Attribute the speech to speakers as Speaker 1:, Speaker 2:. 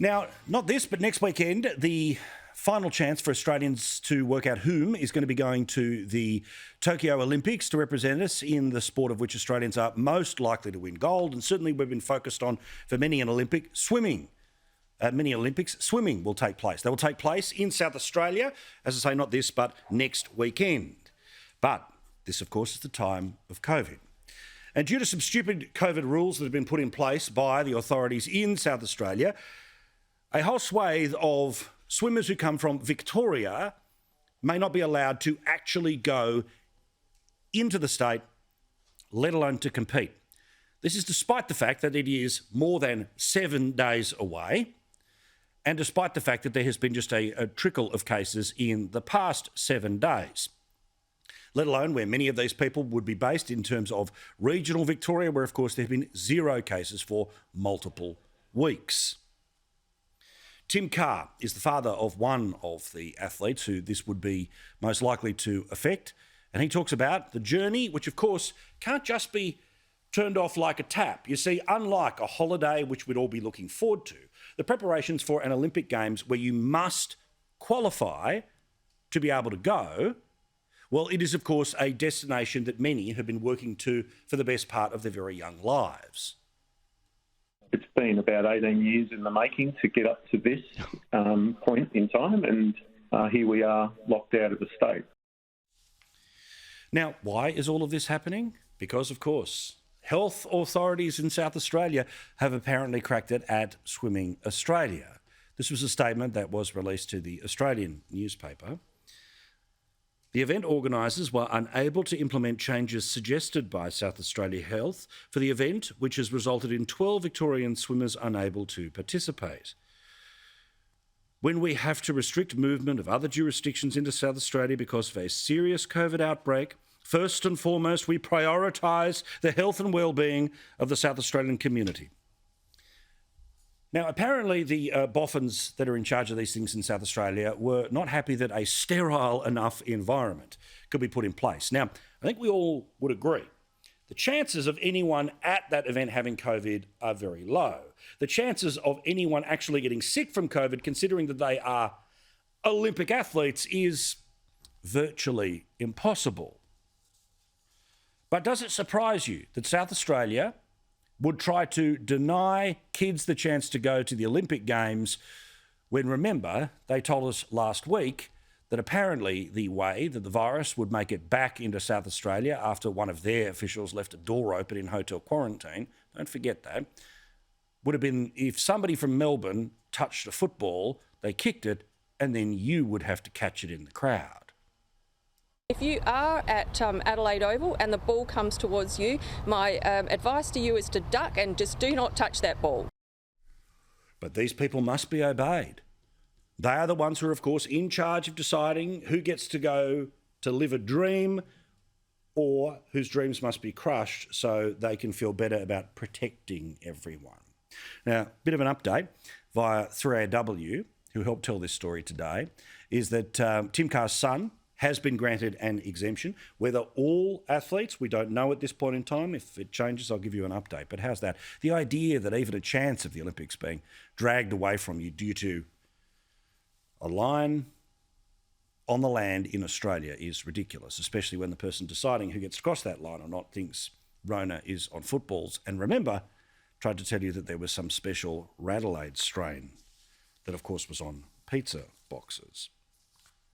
Speaker 1: Now, not this, but next weekend, the final chance for Australians to work out whom is going to be going to the Tokyo Olympics to represent us in the sport of which Australians are most likely to win gold. And certainly we've been focused on, for many an Olympic, swimming. Many Olympics, swimming will take place. They will take place in South Australia, as I say, not this, but next weekend. But this, of course, is the time of COVID. And due to some stupid COVID rules that have been put in place by the authorities in South Australia, a whole swathe of swimmers who come from Victoria may not be allowed to actually go into the state, let alone to compete. This is despite the fact that it is more than 7 days away, and despite the fact that there has been just a trickle of cases in the past 7 days, let alone where many of these people would be based in terms of regional Victoria, where, of course, there have been 0 cases for multiple weeks. Tim Carr is the father of one of the athletes who this would be most likely to affect, and he talks about the journey, which, of course, can't just be turned off like a tap. You see, unlike a holiday, which we'd all be looking forward to, the preparations for an Olympic Games where you must qualify to be able to go, well, it is, of course, a destination that many have been working to for the best part of their very young lives.
Speaker 2: It's been about 18 years in the making to get up to this point in time, and here we are locked out of the state.
Speaker 1: Now, why is all of this happening? Because, of course, health authorities in South Australia have apparently cracked it at Swimming Australia. This was a statement that was released to the Australian newspaper. The event organisers were unable to implement changes suggested by South Australia Health for the event, which has resulted in 12 Victorian swimmers unable to participate. When we have to restrict movement of other jurisdictions into South Australia because of a serious COVID outbreak, first and foremost, we prioritise the health and well-being of the South Australian community. Now, apparently the boffins that are in charge of these things in South Australia were not happy that a sterile enough environment could be put in place. Now, I think we all would agree the chances of anyone at that event having COVID are very low. The chances of anyone actually getting sick from COVID, considering that they are Olympic athletes, is virtually impossible. But does it surprise you that South Australia would try to deny kids the chance to go to the Olympic Games when, remember, they told us last week that apparently the way that the virus would make it back into South Australia after one of their officials left a door open in hotel quarantine, don't forget that, would have been if somebody from Melbourne touched a football, they kicked it, and then you would have to catch it in the crowd.
Speaker 3: If you are at Adelaide Oval and the ball comes towards you, my advice to you is to duck and just do not touch that ball.
Speaker 1: But these people must be obeyed. They are the ones who are, of course, in charge of deciding who gets to go to live a dream or whose dreams must be crushed so they can feel better about protecting everyone. Now, a bit of an update via 3AW, who helped tell this story today, is that Tim Carr's son has been granted an exemption. Whether all athletes, we don't know at this point in time. If it changes, I'll give you an update. But how's that? The idea that even a chance of the Olympics being dragged away from you due to a line on the land in Australia is ridiculous, especially when the person deciding who gets to cross that line or not thinks Rona is on footballs. And remember, tried to tell you that there was some special Radelaide strain that, of course, was on pizza boxes.